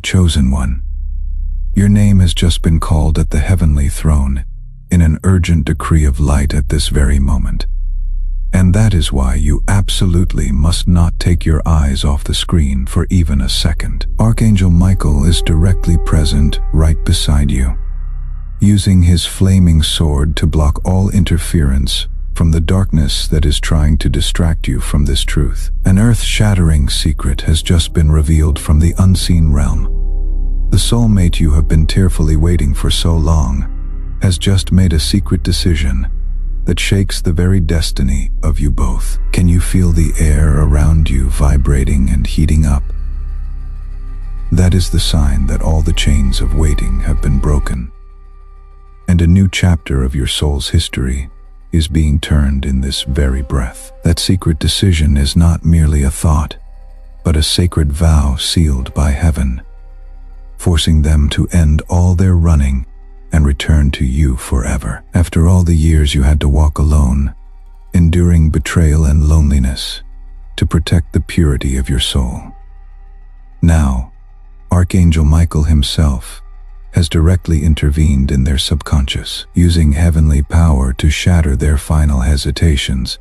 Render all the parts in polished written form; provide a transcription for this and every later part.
chosen one. Your name has just been called at the heavenly throne in an urgent decree of light at this very moment. And that is why you absolutely must not take your eyes off the screen for even a second. Archangel Michael is directly present right beside you, using his flaming sword to block all interference from the darkness that is trying to distract you from this truth. An earth-shattering secret has just been revealed from the unseen realm. The soulmate you have been tearfully waiting for so long has just made a secret decision that shakes the very destiny of you both. Can you feel the air around you vibrating and heating up? That is the sign that all the chains of waiting have been broken, and a new chapter of your soul's history is being turned in this very breath. That secret decision is not merely a thought, but a sacred vow sealed by heaven, forcing them to end all their running and return to you forever. After all the years you had to walk alone, enduring betrayal and loneliness to protect the purity of your soul, now Archangel Michael himself has directly intervened in their subconscious, using heavenly power to shatter their final hesitations,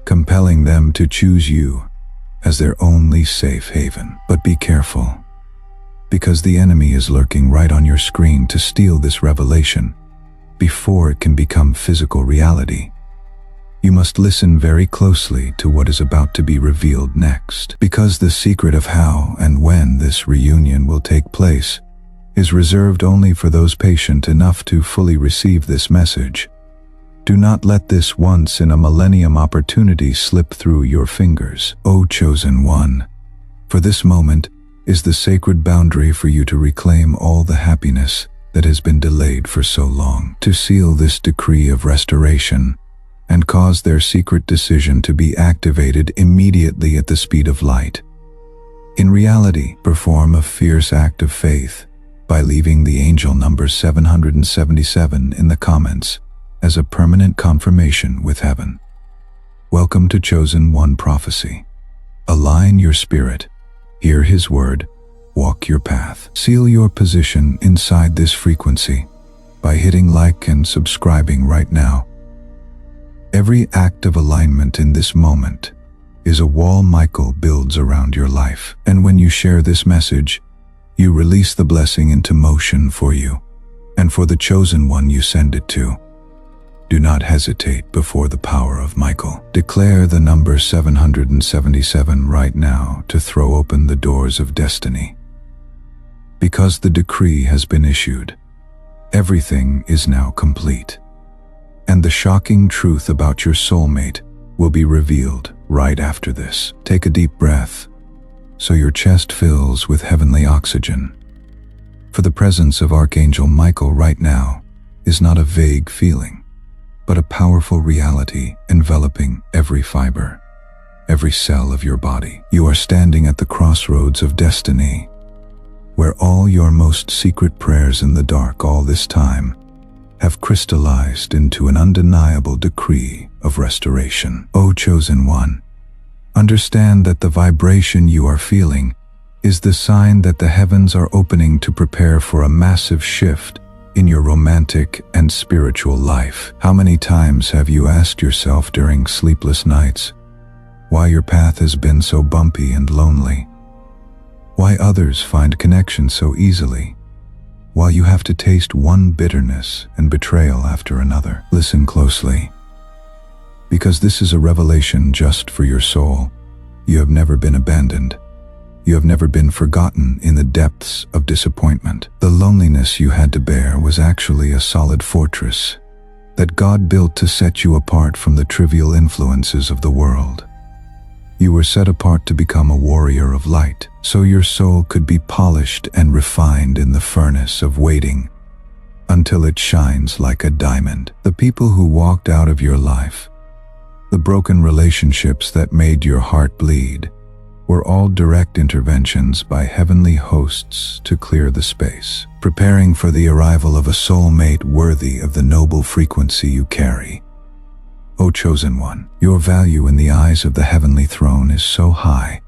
compelling them to choose you as their only safe haven. But be careful, because the enemy is lurking right on your screen to steal this revelation before it can become physical reality. You must listen very closely to what is about to be revealed next, because the secret of how and when this reunion will take place is reserved only for those patient enough to fully receive this message. Do not let this once-in-a-millennium opportunity slip through your fingers, O chosen one, for this moment is the sacred boundary for you to reclaim all the happiness that has been delayed for so long, to seal this decree of restoration and cause their secret decision to be activated immediately at the speed of light. In reality, perform a fierce act of faith by leaving the angel number 777 in the comments as a permanent confirmation with heaven. Welcome to Chosen One Prophecy. Align your spirit, hear his word, walk your path. Seal your position inside this frequency by hitting like and subscribing right now. Every act of alignment in this moment is a wall Michael builds around your life. And when you share this message, you release the blessing into motion for you and for the chosen one you send it to. Do not hesitate before the power of Michael. Declare the number 777 right now to throw open the doors of destiny. Because the decree has been issued, everything is now complete. And the shocking truth about your soulmate will be revealed right after this. Take a deep breath so your chest fills with heavenly oxygen. For the presence of Archangel Michael right now is not a vague feeling, but a powerful reality enveloping every fiber, every cell of your body. You are standing at the crossroads of destiny, where all your most secret prayers in the dark all this time have crystallized into an undeniable decree of restoration. O chosen one, understand that the vibration you are feeling is the sign that the heavens are opening to prepare for a massive shift in your romantic and spiritual life. How many times have you asked yourself during sleepless nights why your path has been so bumpy and lonely? Why others find connection so easily, while you have to taste one bitterness and betrayal after another? Listen closely, because this is a revelation just for your soul. You have never been abandoned. You have never been forgotten in the depths of disappointment. The loneliness you had to bear was actually a solid fortress that God built to set you apart from the trivial influences of the world. You were set apart to become a warrior of light, so your soul could be polished and refined in the furnace of waiting until it shines like a diamond. The people who walked out of your life, the broken relationships that made your heart bleed, were all direct interventions by heavenly hosts to clear the space, preparing for the arrival of a soulmate worthy of the noble frequency you carry. O chosen one, your value in the eyes of the heavenly throne is so high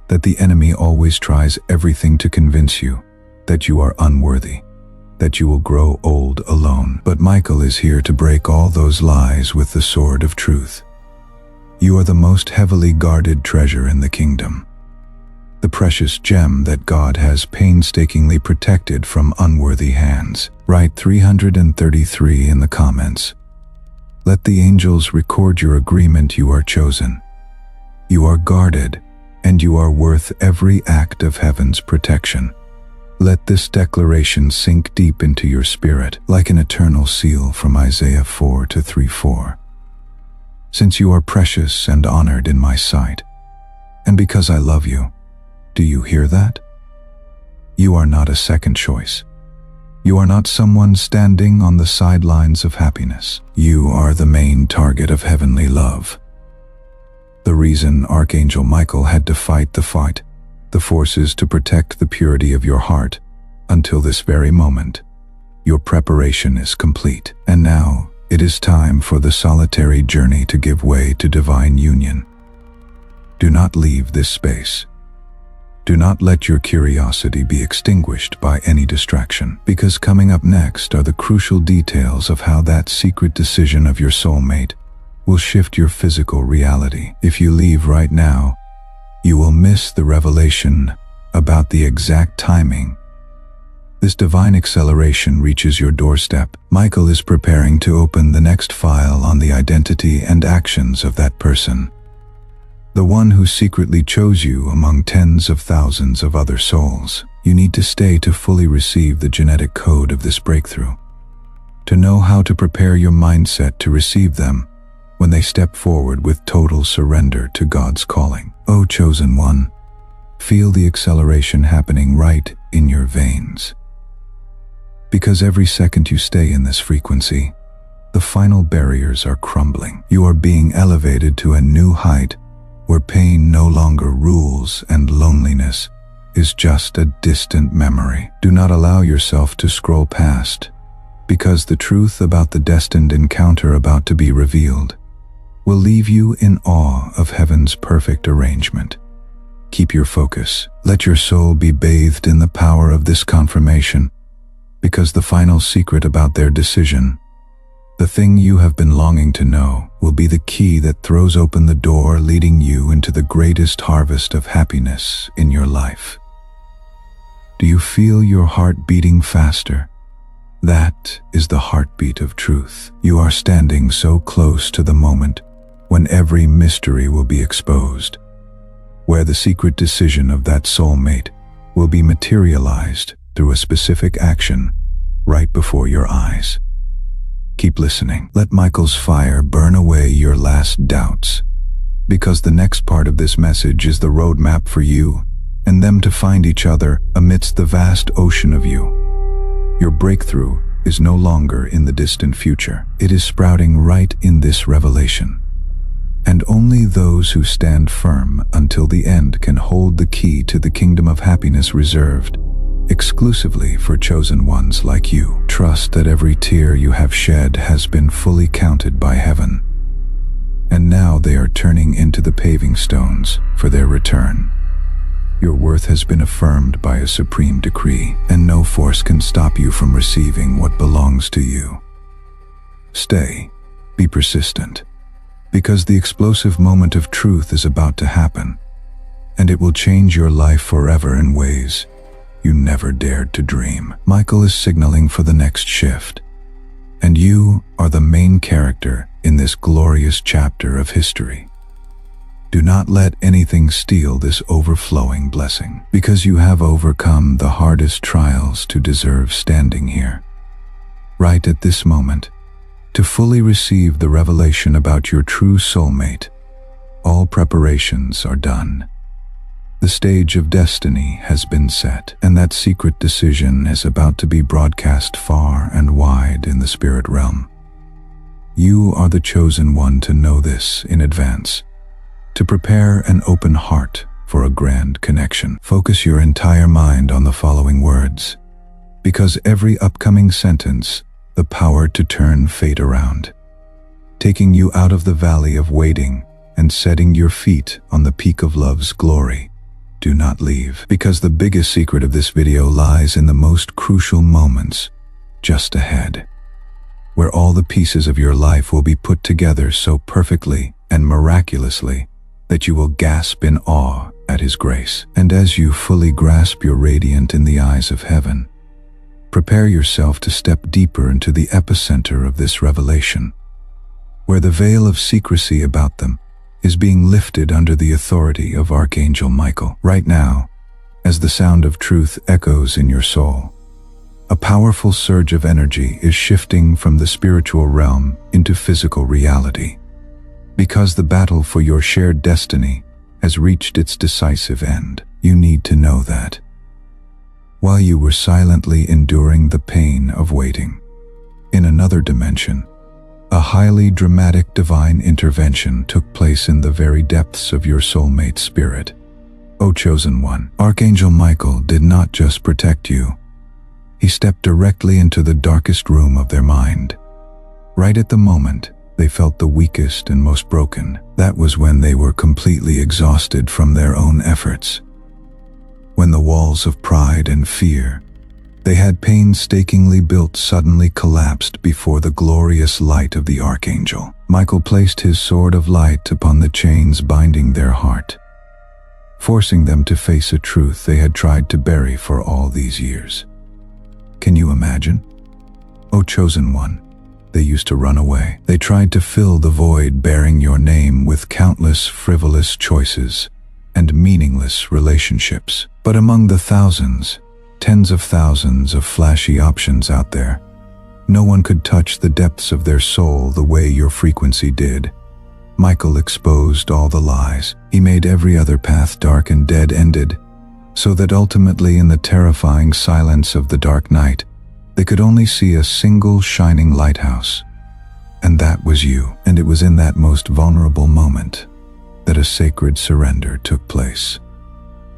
that the enemy always tries everything to convince you that you are unworthy, that you will grow old alone. But Michael is here to break all those lies with the sword of truth. You are the most heavily guarded treasure in the kingdom, the precious gem that God has painstakingly protected from unworthy hands. Write 333 in the comments. Let the angels record your agreement. You are chosen. You are guarded, and you are worth every act of heaven's protection. Let this declaration sink deep into your spirit like an eternal seal from Isaiah 4:3-4. Since you are precious and honored in my sight, and because I love you, do you hear that? You are not a second choice. You are not someone standing on the sidelines of happiness. You are the main target of heavenly love. The reason Archangel Michael had to fight the forces to protect the purity of your heart, until this very moment. Your preparation is complete, and now it is time for the solitary journey to give way to divine union. Do not leave this space. Do not let your curiosity be extinguished by any distraction, because coming up next are the crucial details of how that secret decision of your soulmate will shift your physical reality. If you leave right now, you will miss the revelation about the exact timing this divine acceleration reaches your doorstep. Michael is preparing to open the next file on the identity and actions of that person, the one who secretly chose you among tens of thousands of other souls. You need to stay to fully receive the genetic code of this breakthrough, to know how to prepare your mindset to receive them when they step forward with total surrender to God's calling. Oh, chosen one, feel the acceleration happening right in your veins. Because every second you stay in this frequency, the final barriers are crumbling. You are being elevated to a new height where pain no longer rules and loneliness is just a distant memory. Do not allow yourself to scroll past, because the truth about the destined encounter about to be revealed will leave you in awe of heaven's perfect arrangement. Keep your focus. Let your soul be bathed in the power of this confirmation, because the final secret about their decision, the thing you have been longing to know, will be the key that throws open the door leading you into the greatest harvest of happiness in your life. Do you feel your heart beating faster? That is the heartbeat of truth. You are standing so close to the moment when every mystery will be exposed, where the secret decision of that soulmate will be materialized through a specific action right before your eyes. Keep listening. Let Michael's fire burn away your last doubts, because the next part of this message is the roadmap for you and them to find each other amidst the vast ocean of you. Your breakthrough is no longer in the distant future. It is sprouting right in this revelation. And only those who stand firm until the end can hold the key to the kingdom of happiness reserved exclusively for chosen ones like you. Trust that every tear you have shed has been fully counted by heaven, and now they are turning into the paving stones for their return. Your worth has been affirmed by a supreme decree, and no force can stop you from receiving what belongs to you. Stay, be persistent, because the explosive moment of truth is about to happen, and it will change your life forever in ways you never dared to dream. Michael is signaling for the next shift, and you are the main character in this glorious chapter of history. Do not let anything steal this overflowing blessing, because you have overcome the hardest trials to deserve standing here, right at this moment, to fully receive the revelation about your true soulmate. All preparations are done. The stage of destiny has been set, and that secret decision is about to be broadcast far and wide in the spirit realm. You are the chosen one to know this in advance, to prepare an open heart for a grand connection. Focus your entire mind on the following words, because every upcoming sentence, the power to turn fate around, taking you out of the valley of waiting and setting your feet on the peak of love's glory. do not leave, because the biggest secret of this video lies in the most crucial moments just ahead, where all the pieces of your life will be put together so perfectly and miraculously that you will gasp in awe at His grace. And as you fully grasp your radiant in the eyes of heaven, prepare yourself to step deeper into the epicenter of this revelation, where the veil of secrecy about them is being lifted under the authority of Archangel Michael. Right now, as the sound of truth echoes in your soul, a powerful surge of energy is shifting from the spiritual realm into physical reality, because the battle for your shared destiny has reached its decisive end. You need to know that while you were silently enduring the pain of waiting, in another dimension, a highly dramatic divine intervention took place in the very depths of your soulmate spirit. O chosen one, Archangel Michael did not just protect you. He stepped directly into the darkest room of their mind. Right at the moment they felt the weakest and most broken. That was when they were completely exhausted from their own efforts. When the walls of pride and fear they had painstakingly built suddenly collapsed before the glorious light of the Archangel. Michael placed his sword of light upon the chains binding their heart, forcing them to face a truth they had tried to bury for all these years. Can you imagine? O chosen one, they used to run away. They tried to fill the void bearing your name with countless frivolous choices and meaningless relationships. But among the thousands, tens of thousands of flashy options out there, no one could touch the depths of their soul the way your frequency did. Michael exposed all the lies. He made every other path dark and dead-ended, so that ultimately in the terrifying silence of the dark night, they could only see a single shining lighthouse. And that was you. And it was in that most vulnerable moment that a sacred surrender took place.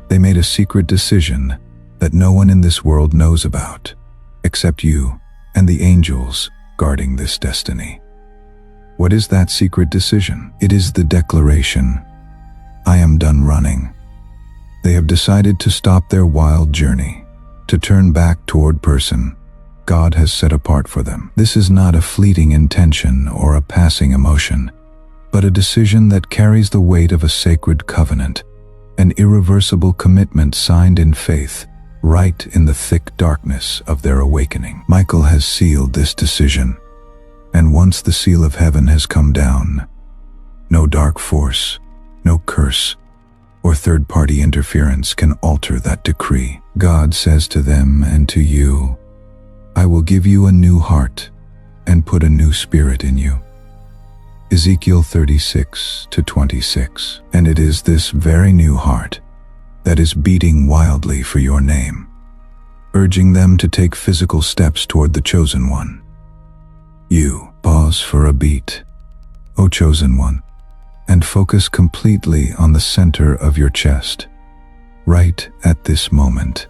They made a secret decision that no one in this world knows about, except you and the angels guarding this destiny. What is that secret decision? It is the declaration, I am done running. They have decided to stop their wild journey, to turn back toward person God has set apart for them. This is not a fleeting intention or a passing emotion, but a decision that carries the weight of a sacred covenant, an irreversible commitment signed in faith, right in the thick darkness of their awakening. Michael has sealed this decision, and once the seal of heaven has come down, no dark force, no curse, or third-party interference can alter that decree. God says to them and to you, I will give you a new heart and put a new spirit in you. Ezekiel 36:26. And it is this very new heart that is beating wildly for your name, urging them to take physical steps toward the chosen one. You pause for a beat, O chosen one, and focus completely on the center of your chest. Right at this moment,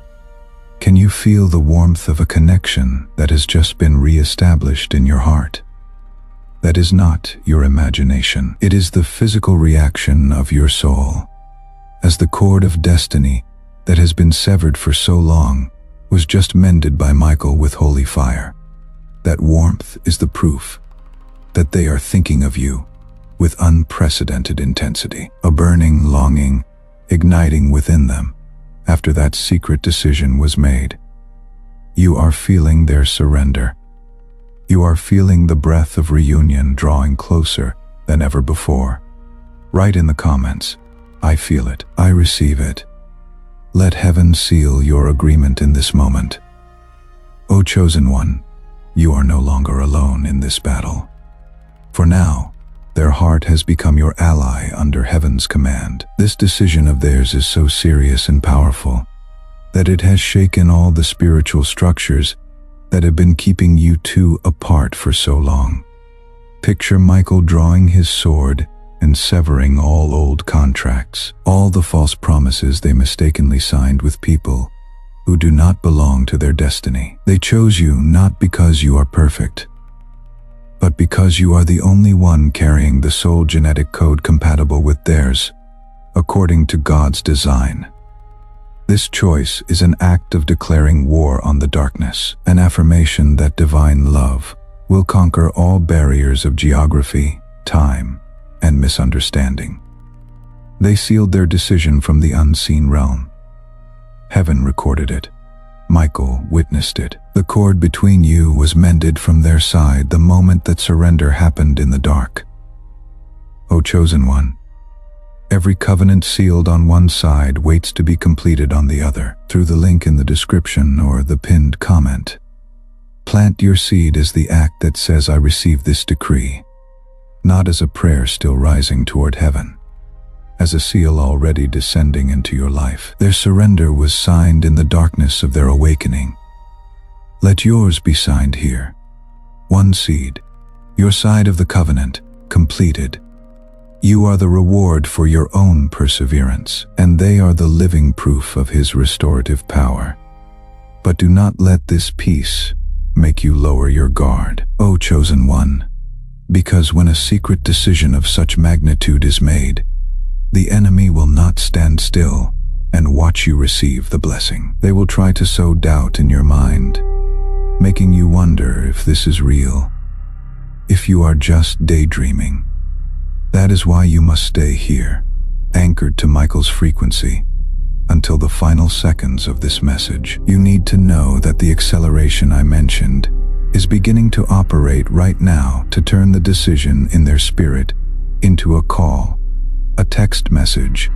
can you feel the warmth of a connection that has just been re-established in your heart? That is not your imagination. It is the physical reaction of your soul, as the cord of destiny that has been severed for so long was just mended by Michael with holy fire. That warmth is the proof that they are thinking of you with unprecedented intensity, a burning longing igniting within them after that secret decision was made. You are feeling their surrender. You are feeling the breath of reunion drawing closer than ever before. Write in the comments, I feel it, I receive it. Let heaven seal your agreement in this moment. O chosen one, you are no longer alone in this battle. For now, their heart has become your ally under heaven's command. This decision of theirs is so serious and powerful that it has shaken all the spiritual structures that have been keeping you two apart for so long. Picture Michael drawing his sword and severing all old contracts, all the false promises they mistakenly signed with people who do not belong to their destiny. They chose you not because you are perfect, but because you are the only one carrying the soul genetic code compatible with theirs, according to God's design. This choice is an act of declaring war on the darkness, an affirmation that divine love will conquer all barriers of geography, time, and misunderstanding. They sealed their decision from the unseen realm. Heaven recorded it. Michael witnessed it. The cord between you was mended from their side the moment that surrender happened in the dark. O chosen one, every covenant sealed on one side waits to be completed on the other, through the link in the description or the pinned comment. Plant your seed as the act that says, I receive this decree, not as a prayer still rising toward heaven, as a seal already descending into your life. Their surrender was signed in the darkness of their awakening. Let yours be signed here. One seed, your side of the covenant, completed. You are the reward for your own perseverance, and they are the living proof of His restorative power. But do not let this peace make you lower your guard, O chosen one, because when a secret decision of such magnitude is made, the enemy will not stand still and watch you receive the blessing. They will try to sow doubt in your mind, making you wonder if this is real, if you are just daydreaming. That is why you must stay here, anchored to Michael's frequency, until the final seconds of this message. You need to know that the acceleration I mentioned is beginning to operate right now to turn the decision in their spirit into a call, a text message,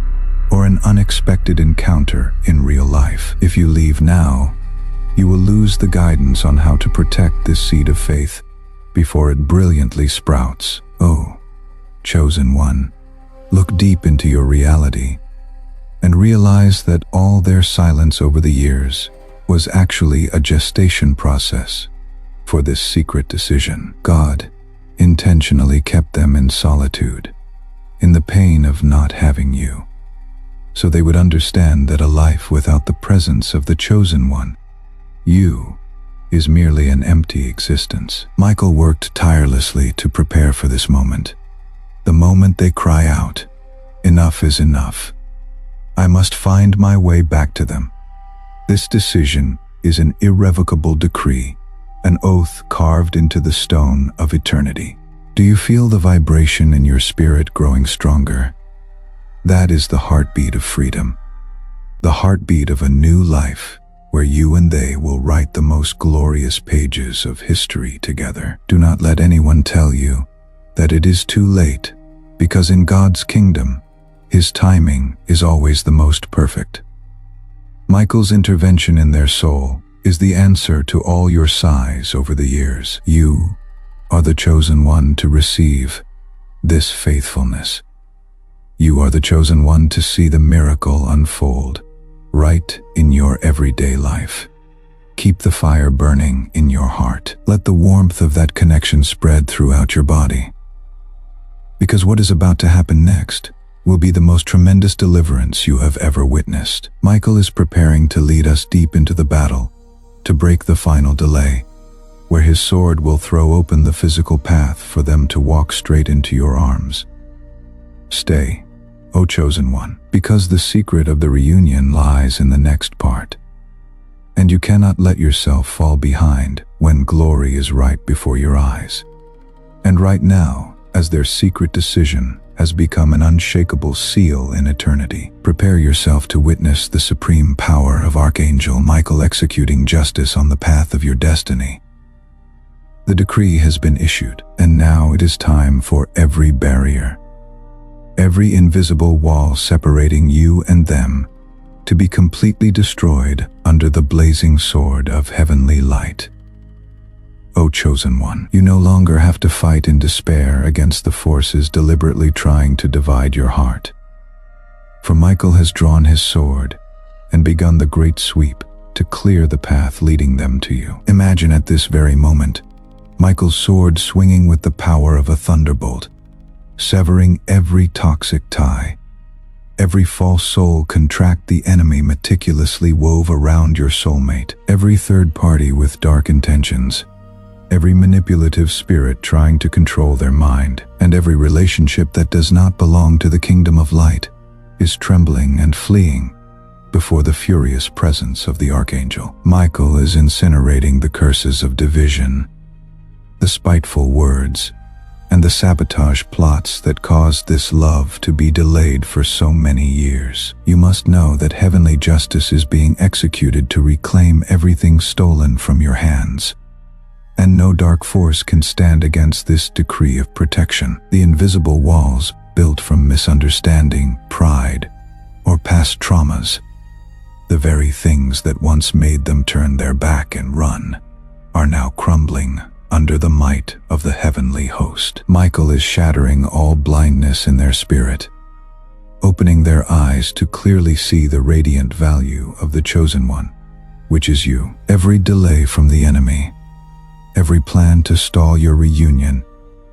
or an unexpected encounter in real life. If you leave now, you will lose the guidance on how to protect this seed of faith before it brilliantly sprouts. Oh, chosen one, look deep into your reality and realize that all their silence over the years was actually a gestation process for this secret decision. God intentionally kept them in solitude, in the pain of not having you, so they would understand that a life without the presence of the chosen one, you, is merely an empty existence. Michael worked tirelessly to prepare for this moment. The moment they cry out, enough is enough. I must find my way back to them. This decision is an irrevocable decree, an oath carved into the stone of eternity. Do you feel the vibration in your spirit growing stronger? That is the heartbeat of freedom, the heartbeat of a new life where you and they will write the most glorious pages of history together. Do not let anyone tell you that it is too late, because in God's kingdom, His timing is always the most perfect. Michael's intervention in their soul is the answer to all your sighs over the years. You are the chosen one to receive this faithfulness. You are the chosen one to see the miracle unfold right in your everyday life. Keep the fire burning in your heart. Let the warmth of that connection spread throughout your body, because what is about to happen next will be the most tremendous deliverance you have ever witnessed. Michael is preparing to lead us deep into the battle, to break the final delay, where his sword will throw open the physical path for them to walk straight into your arms. Stay, O chosen one, because the secret of the reunion lies in the next part, and you cannot let yourself fall behind when glory is right before your eyes. And right now, as their secret decision has become an unshakable seal in eternity, prepare yourself to witness the supreme power of Archangel Michael executing justice on the path of your destiny. The decree has been issued, and now it is time for every barrier, every invisible wall separating you and them, to be completely destroyed under the blazing sword of heavenly light. O chosen one, you no longer have to fight in despair against the forces deliberately trying to divide your heart. For Michael has drawn his sword and begun the great sweep to clear the path leading them to you. Imagine at this very moment, Michael's sword swinging with the power of a thunderbolt, severing every toxic tie, every false soul contract the enemy meticulously wove around your soulmate, every third party with dark intentions, every manipulative spirit trying to control their mind, and every relationship that does not belong to the kingdom of light is trembling and fleeing before the furious presence of the Archangel. Michael is incinerating the curses of division, the spiteful words, and the sabotage plots that caused this love to be delayed for so many years. You must know that heavenly justice is being executed to reclaim everything stolen from your hands, and no dark force can stand against this decree of protection. The invisible walls, built from misunderstanding, pride, or past traumas, the very things that once made them turn their back and run, are now crumbling under the might of the heavenly host. Michael is shattering all blindness in their spirit, opening their eyes to clearly see the radiant value of the Chosen One, which is you. Every delay from the enemy, every plan to stall your reunion,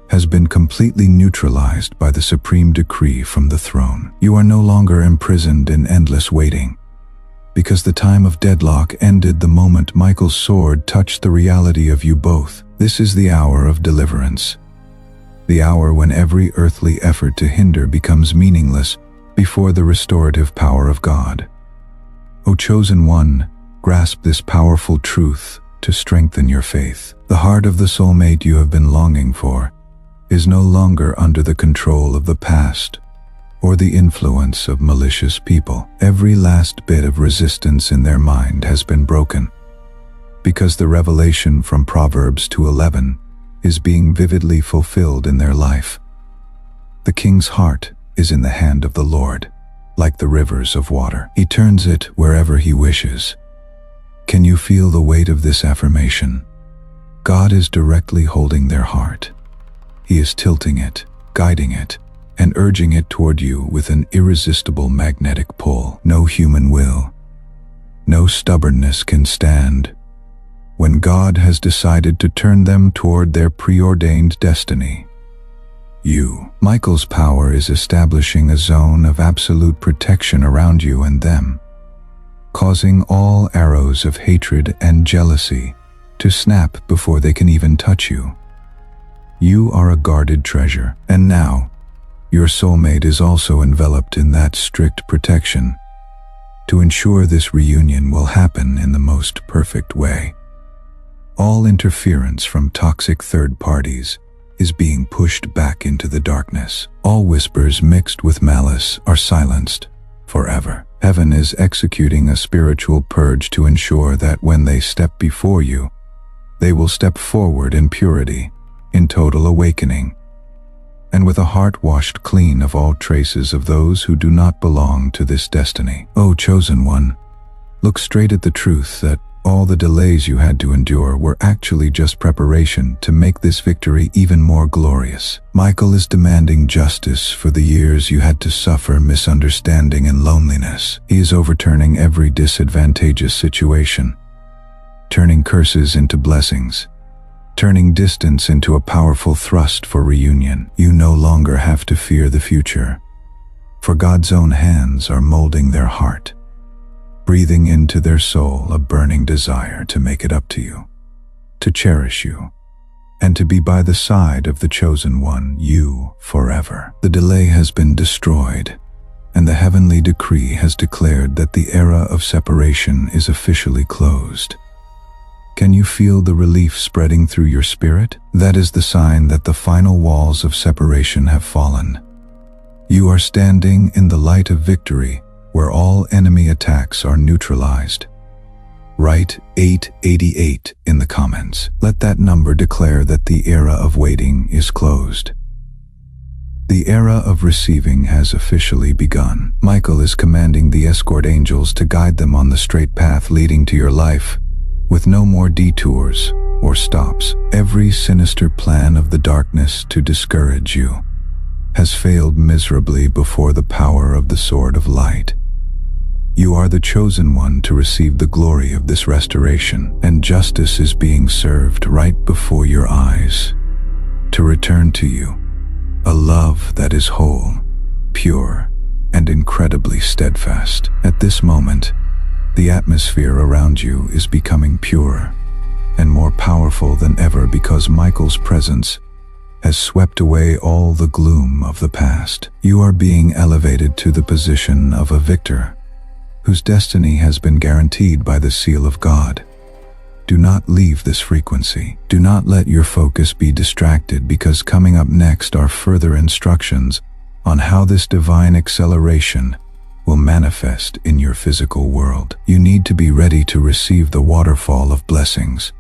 has been completely neutralized by the supreme decree from the throne. You are no longer imprisoned in endless waiting, because the time of deadlock ended the moment Michael's sword touched the reality of you both. This is the hour of deliverance, the hour when every earthly effort to hinder becomes meaningless before the restorative power of God. O Chosen One, grasp this powerful truth to strengthen your faith. The heart of the soulmate you have been longing for is no longer under the control of the past or the influence of malicious people. Every last bit of resistance in their mind has been broken, because the revelation from Proverbs 2:11 is being vividly fulfilled in their life. The king's heart is in the hand of the Lord, like the rivers of water. He turns it wherever he wishes. Can you feel the weight of this affirmation? God is directly holding their heart. He is tilting it, guiding it, and urging it toward you with an irresistible magnetic pull. No human will, no stubbornness can stand when God has decided to turn them toward their preordained destiny. Michael's power is establishing a zone of absolute protection around you and them, causing all arrows of hatred and jealousy to snap before they can even touch you. You are a guarded treasure, and now your soulmate is also enveloped in that strict protection to ensure this reunion will happen in the most perfect way. All interference from toxic third parties is being pushed back into the darkness. All whispers mixed with malice are silenced forever. Heaven is executing a spiritual purge to ensure that when they step before you, they will step forward in purity, in total awakening, and with a heart washed clean of all traces of those who do not belong to this destiny. O Chosen One, look straight at the truth that all the delays you had to endure were actually just preparation to make this victory even more glorious. Michael is demanding justice for the years you had to suffer misunderstanding and loneliness. He is overturning every disadvantageous situation, turning curses into blessings, turning distance into a powerful thrust for reunion. You no longer have to fear the future, for God's own hands are molding their heart, breathing into their soul a burning desire to make it up to you, to cherish you, and to be by the side of the Chosen One, you, forever. The delay has been destroyed, and the heavenly decree has declared that the era of separation is officially closed. Can you feel the relief spreading through your spirit? That is the sign that the final walls of separation have fallen. You are standing in the light of victory, where all enemy attacks are neutralized. Write 888 in the comments. Let that number declare that the era of waiting is closed. The era of receiving has officially begun. Michael is commanding the escort angels to guide them on the straight path leading to your life, with no more detours or stops. Every sinister plan of the darkness to discourage you has failed miserably before the power of the sword of light. You are the Chosen One to receive the glory of this restoration, and justice is being served right before your eyes, to return to you a love that is whole, pure, and incredibly steadfast. At this moment, the atmosphere around you is becoming purer and more powerful than ever, because Michael's presence has swept away all the gloom of the past. You are being elevated to the position of a victor whose destiny has been guaranteed by the seal of God. Do not leave this frequency. Do not let your focus be distracted, because coming up next are further instructions on how this divine acceleration will manifest in your physical world. You need to be ready to receive the waterfall of blessings,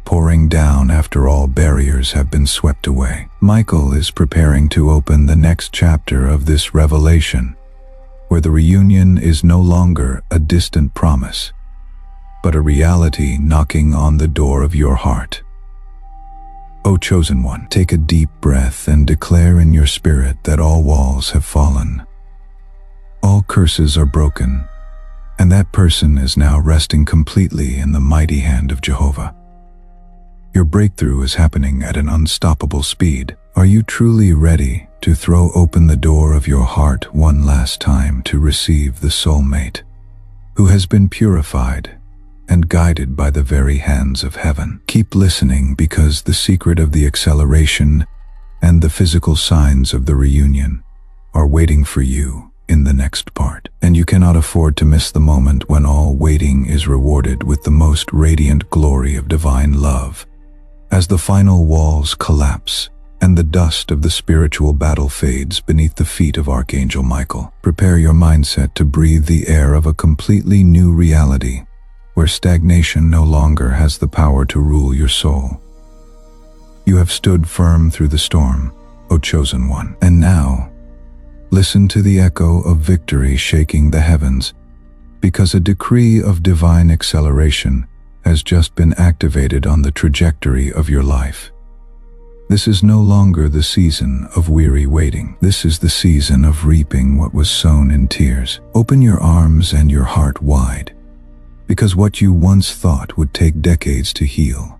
pouring down after all barriers have been swept away. Michael is preparing to open the next chapter of this revelation, where the reunion is no longer a distant promise, but a reality knocking on the door of your heart. O chosen one, take a deep breath and declare in your spirit that all walls have fallen. All curses are broken, and that person is now resting completely in the mighty hand of Jehovah. Your breakthrough is happening at an unstoppable speed. Are you truly ready to throw open the door of your heart one last time to receive the soulmate, who has been purified and guided by the very hands of heaven? Keep listening, because the secret of the acceleration and the physical signs of the reunion are waiting for you in the next part. And you cannot afford to miss the moment when all waiting is rewarded with the most radiant glory of divine love. As the final walls collapse and the dust of the spiritual battle fades beneath the feet of Archangel Michael, prepare your mindset to breathe the air of a completely new reality, where stagnation no longer has the power to rule your soul. You have stood firm through the storm, O chosen one, and now listen to the echo of victory shaking the heavens, because a decree of divine acceleration has just been activated on the trajectory of your life. This is no longer the season of weary waiting. This is the season of reaping what was sown in tears. Open your arms and your heart wide, because what you once thought would take decades to heal,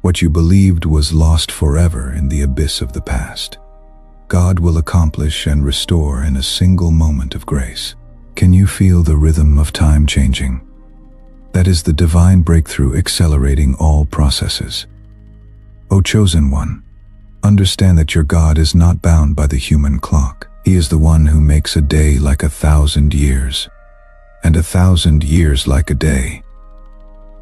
what you believed was lost forever in the abyss of the past, God will accomplish and restore in a single moment of grace. Can you feel the rhythm of time changing? That is the divine breakthrough accelerating all processes. O chosen one, understand that your God is not bound by the human clock. He is the one who makes a day like 1,000 years, and 1,000 years like a day.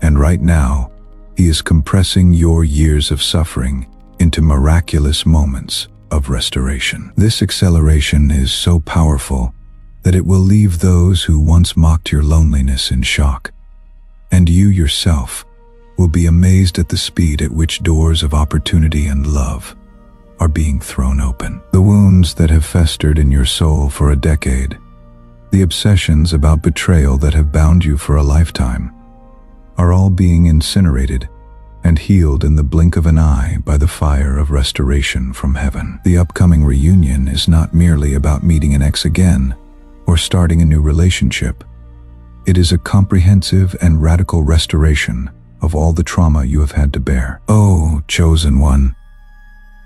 And right now, He is compressing your years of suffering into miraculous moments of restoration. This acceleration is so powerful that it will leave those who once mocked your loneliness in shock, and you yourself will be amazed at the speed at which doors of opportunity and love are being thrown open. The wounds that have festered in your soul for a decade, the obsessions about betrayal that have bound you for a lifetime, are all being incinerated and healed in the blink of an eye by the fire of restoration from heaven. The upcoming reunion is not merely about meeting an ex again or starting a new relationship. It is a comprehensive and radical restoration of all the trauma you have had to bear. Oh, chosen one,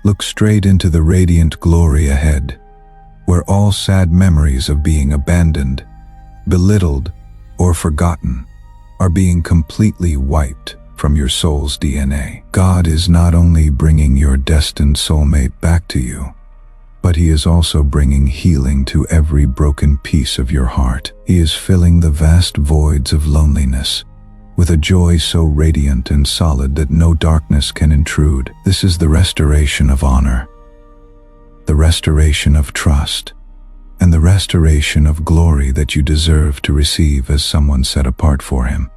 look straight into the radiant glory ahead, where all sad memories of being abandoned, belittled, or forgotten are being completely wiped from your soul's DNA. God is not only bringing your destined soulmate back to you, but He is also bringing healing to every broken piece of your heart. He is filling the vast voids of loneliness with a joy so radiant and solid that no darkness can intrude. This is the restoration of honor, the restoration of trust, and the restoration of glory that you deserve to receive as someone set apart for Him.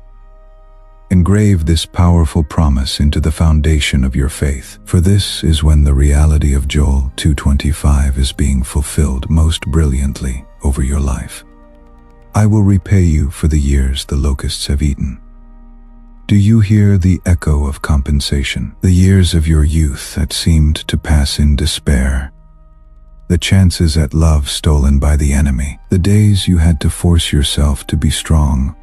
Engrave this powerful promise into the foundation of your faith, for this is when the reality of Joel 2:25 is being fulfilled most brilliantly over your life. I will repay you for the years the locusts have eaten. Do you hear the echo of compensation? The years of your youth that seemed to pass in despair, the chances at love stolen by the enemy, the days you had to force yourself to be strong,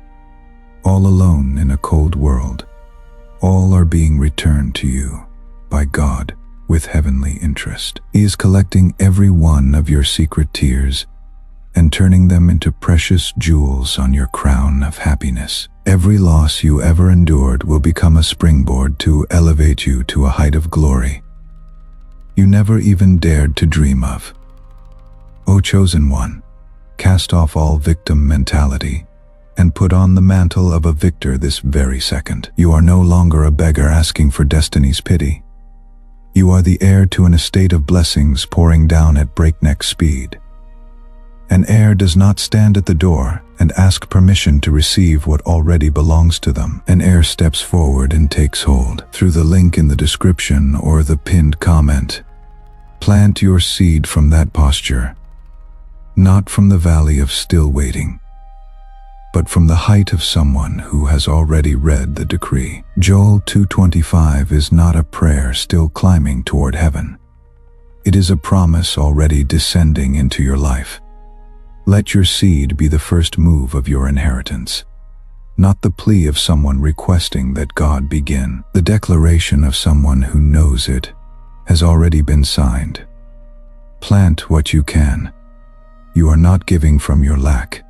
all alone in a cold world, all are being returned to you by God with heavenly interest. He is collecting every one of your secret tears and turning them into precious jewels on your crown of happiness. Every loss you ever endured will become a springboard to elevate you to a height of glory you never even dared to dream of. O chosen one, cast off all victim mentality and put on the mantle of a victor this very second. You are no longer a beggar asking for destiny's pity. You are the heir to an estate of blessings pouring down at breakneck speed. An heir does not stand at the door and ask permission to receive what already belongs to them. An heir steps forward and takes hold. Through the link in the description or the pinned comment, plant your seed from that posture, not from the valley of still waiting, but from the height of someone who has already read the decree. Joel 2:25 is not a prayer still climbing toward heaven. It is a promise already descending into your life. Let your seed be the first move of your inheritance, not the plea of someone requesting that God begin. The declaration of someone who knows it has already been signed. Plant what you can. You are not giving from your lack.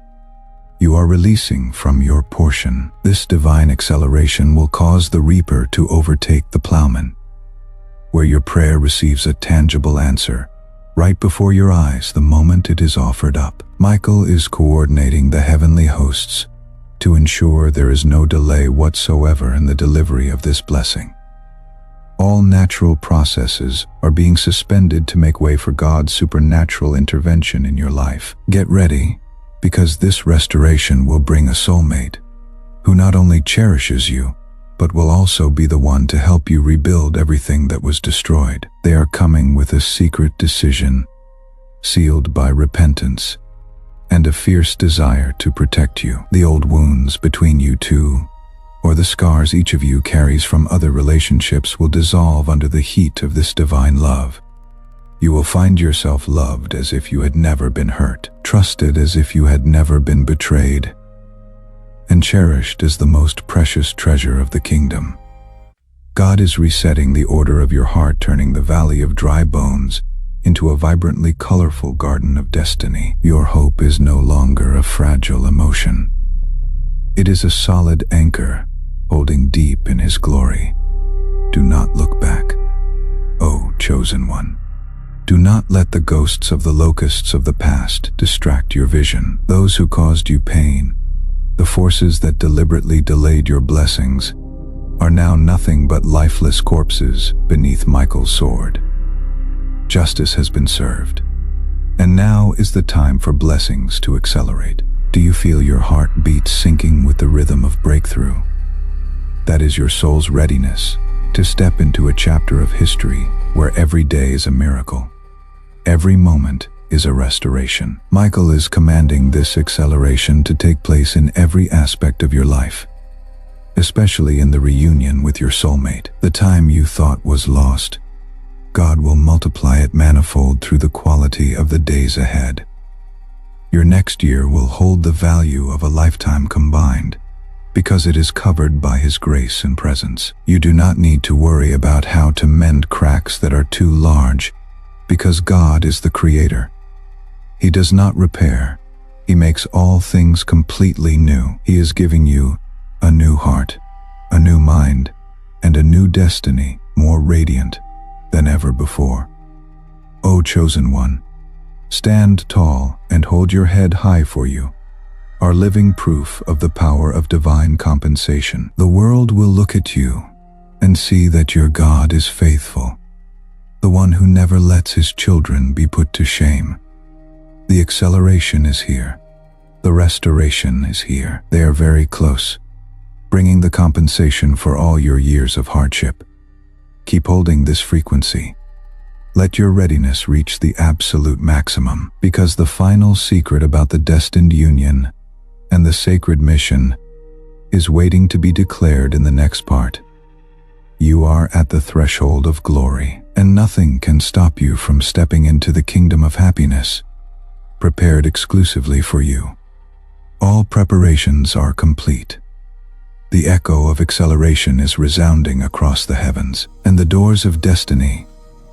You are releasing from your portion. This divine acceleration will cause the reaper to overtake the plowman, where your prayer receives a tangible answer right before your eyes the moment it is offered up. Michael is coordinating the heavenly hosts to ensure there is no delay whatsoever in the delivery of this blessing. All natural processes are being suspended to make way for God's supernatural intervention in your life. Get ready, because this restoration will bring a soulmate who not only cherishes you, but will also be the one to help you rebuild everything that was destroyed. They are coming with a secret decision, sealed by repentance, and a fierce desire to protect you. The old wounds between you two, or the scars each of you carries from other relationships, will dissolve under the heat of this divine love. You will find yourself loved as if you had never been hurt, trusted as if you had never been betrayed, and cherished as the most precious treasure of the kingdom. God is resetting the order of your heart, turning the valley of dry bones into a vibrantly colorful garden of destiny. Your hope is no longer a fragile emotion. It is a solid anchor, holding deep in His glory. Do not look back, O chosen one. Do not let the ghosts of the locusts of the past distract your vision. Those who caused you pain, the forces that deliberately delayed your blessings, are now nothing but lifeless corpses beneath Michael's sword. Justice has been served, and now is the time for blessings to accelerate. Do you feel your heartbeat syncing with the rhythm of breakthrough? That is your soul's readiness to step into a chapter of history where every day is a miracle. Every moment is a restoration. Michael is commanding this acceleration to take place in every aspect of your life, especially in the reunion with your soulmate. The time you thought was lost, God will multiply it manifold through the quality of the days ahead. Your next year will hold the value of a lifetime combined, because it is covered by His grace and presence. You do not need to worry about how to mend cracks that are too large, because God is the Creator. He does not repair. He makes all things completely new. He is giving you a new heart, a new mind, and a new destiny more radiant than ever before. O chosen one, stand tall and hold your head high, for you are living proof of the power of divine compensation. The world will look at you and see that your God is faithful, the one who never lets His children be put to shame. The acceleration is here. The restoration is here. They are very close, bringing the compensation for all your years of hardship. Keep holding this frequency. Let your readiness reach the absolute maximum, because the final secret about the destined union and the sacred mission is waiting to be declared in the next part. You are at the threshold of glory, and nothing can stop you from stepping into the kingdom of happiness, prepared exclusively for you. All preparations are complete. The echo of acceleration is resounding across the heavens, and the doors of destiny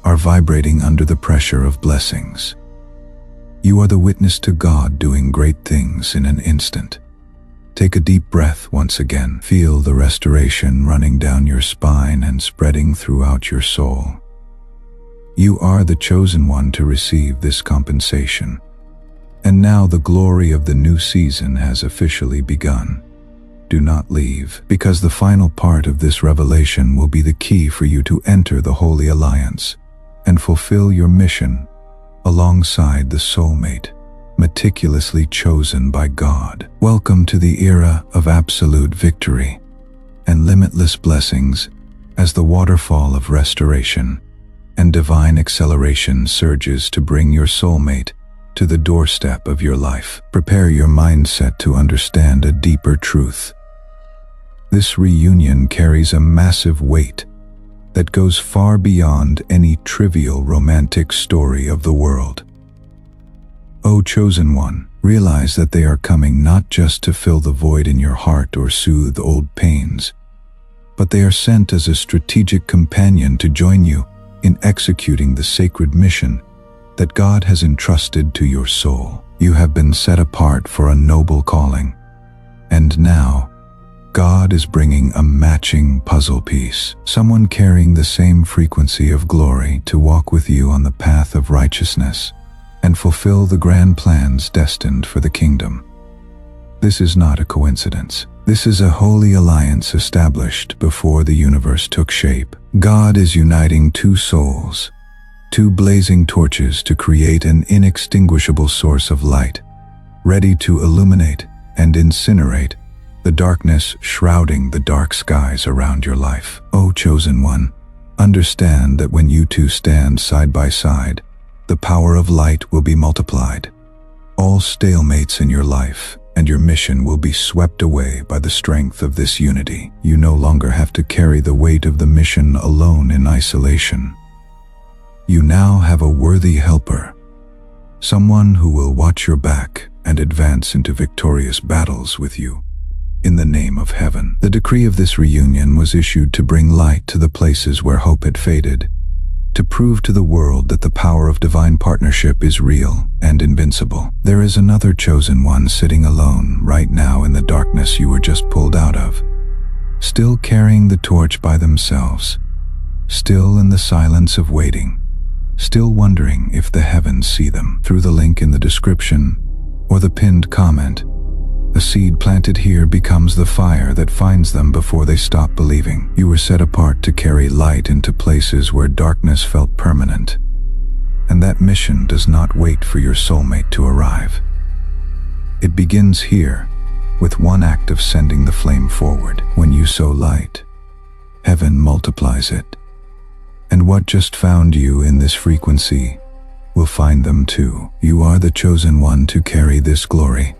are vibrating under the pressure of blessings. You are the witness to God doing great things in an instant. Take a deep breath once again. Feel the restoration running down your spine and spreading throughout your soul. You are the chosen one to receive this compensation. And now the glory of the new season has officially begun. Do not leave, because the final part of this revelation will be the key for you to enter the Holy Alliance and fulfill your mission alongside the soulmate, meticulously chosen by God. Welcome to the era of absolute victory and limitless blessings as the waterfall of restoration and divine acceleration surges to bring your soulmate to the doorstep of your life. Prepare your mindset to understand a deeper truth. This reunion carries a massive weight that goes far beyond any trivial romantic story of the world. O chosen one, realize that they are coming not just to fill the void in your heart or soothe old pains, but they are sent as a strategic companion to join you in executing the sacred mission that God has entrusted to your soul. You have been set apart for a noble calling, and now God is bringing a matching puzzle piece, someone carrying the same frequency of glory to walk with you on the path of righteousness and fulfill the grand plans destined for the kingdom. This is not a coincidence. This is a holy alliance established before the universe took shape. God is uniting two souls, two blazing torches to create an inextinguishable source of light, ready to illuminate and incinerate the darkness shrouding the dark skies around your life. O chosen one, understand that when you two stand side by side, the power of light will be multiplied. All stalemates in your life and your mission will be swept away by the strength of this unity. You no longer have to carry the weight of the mission alone in isolation. You now have a worthy helper, someone who will watch your back and advance into victorious battles with you. In the name of heaven, the decree of this reunion was issued to bring light to the places where hope had faded, to prove to the world that the power of divine partnership is real and invincible. There is another chosen one sitting alone right now in the darkness you were just pulled out of, still carrying the torch by themselves, still in the silence of waiting, still wondering if the heavens see them. Through the link in the description or the pinned comment, a seed planted here becomes the fire that finds them before they stop believing. You were set apart to carry light into places where darkness felt permanent, and that mission does not wait for your soulmate to arrive. It begins here, with one act of sending the flame forward. When you sow light, heaven multiplies it. And what just found you in this frequency will find them too. You are the chosen one to carry this glory,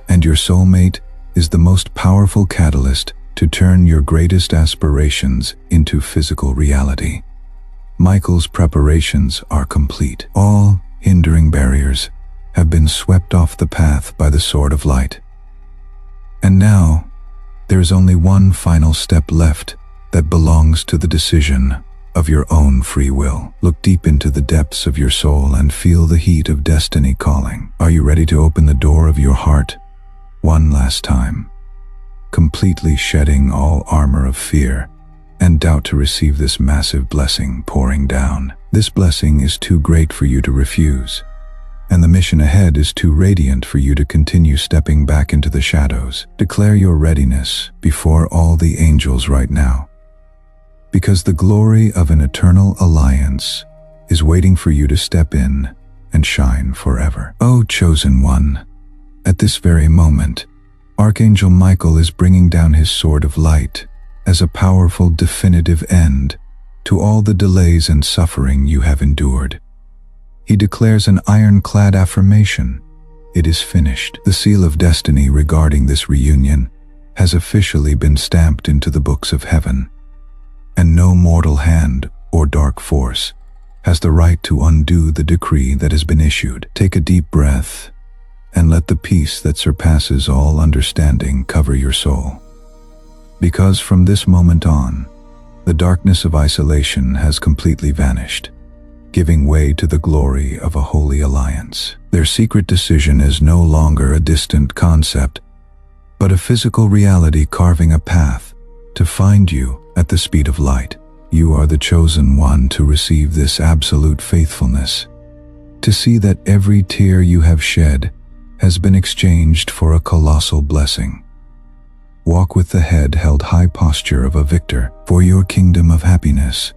and your soulmate is the most powerful catalyst to turn your greatest aspirations into physical reality. Michael's preparations are complete. All hindering barriers have been swept off the path by the sword of light. And now, there is only one final step left that belongs to the decision of your own free will. Look deep into the depths of your soul and feel the heat of destiny calling. Are you ready to open the door of your heart one last time, completely shedding all armor of fear and doubt to receive this massive blessing pouring down? This blessing is too great for you to refuse, and the mission ahead is too radiant for you to continue stepping back into the shadows. Declare your readiness before all the angels right now, because the glory of an eternal alliance is waiting for you to step in and shine forever. O chosen one, at this very moment, Archangel Michael is bringing down his sword of light as a powerful definitive end to all the delays and suffering you have endured. He declares an ironclad affirmation: it is finished. The seal of destiny regarding this reunion has officially been stamped into the books of heaven, and no mortal hand or dark force has the right to undo the decree that has been issued. Take a deep breath and let the peace that surpasses all understanding cover your soul. Because from this moment on, the darkness of isolation has completely vanished, giving way to the glory of a holy alliance. Their secret decision is no longer a distant concept, but a physical reality carving a path to find you at the speed of light. You are the chosen one to receive this absolute faithfulness, to see that every tear you have shed has been exchanged for a colossal blessing. Walk with the head held high posture of a victor, for your kingdom of happiness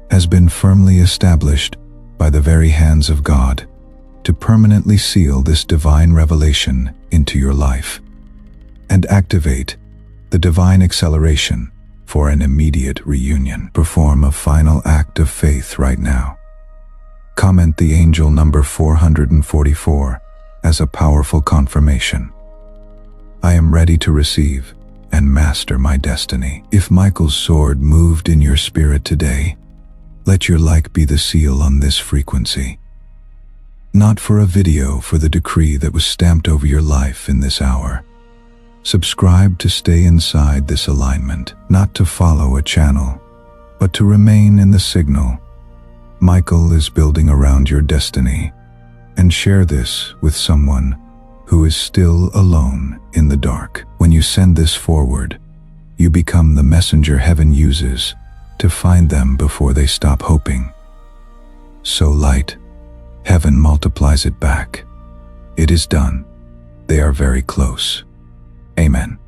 has been firmly established by the very hands of God to permanently seal this divine revelation into your life and activate the divine acceleration for an immediate reunion. Perform a final act of faith right now. Comment the angel number 444 as a powerful confirmation. I am ready to receive and master my destiny. If Michael's sword moved in your spirit today, let your like be the seal on this frequency. Not for a video, for the decree that was stamped over your life in this hour. Subscribe to stay inside this alignment, not to follow a channel, but to remain in the signal. Michael is building around your destiny, and share this with someone who is still alone in the dark. When you send this forward, you become the messenger heaven uses to find them before they stop hoping. So light, heaven multiplies it back. It is done. They are very close. Amen.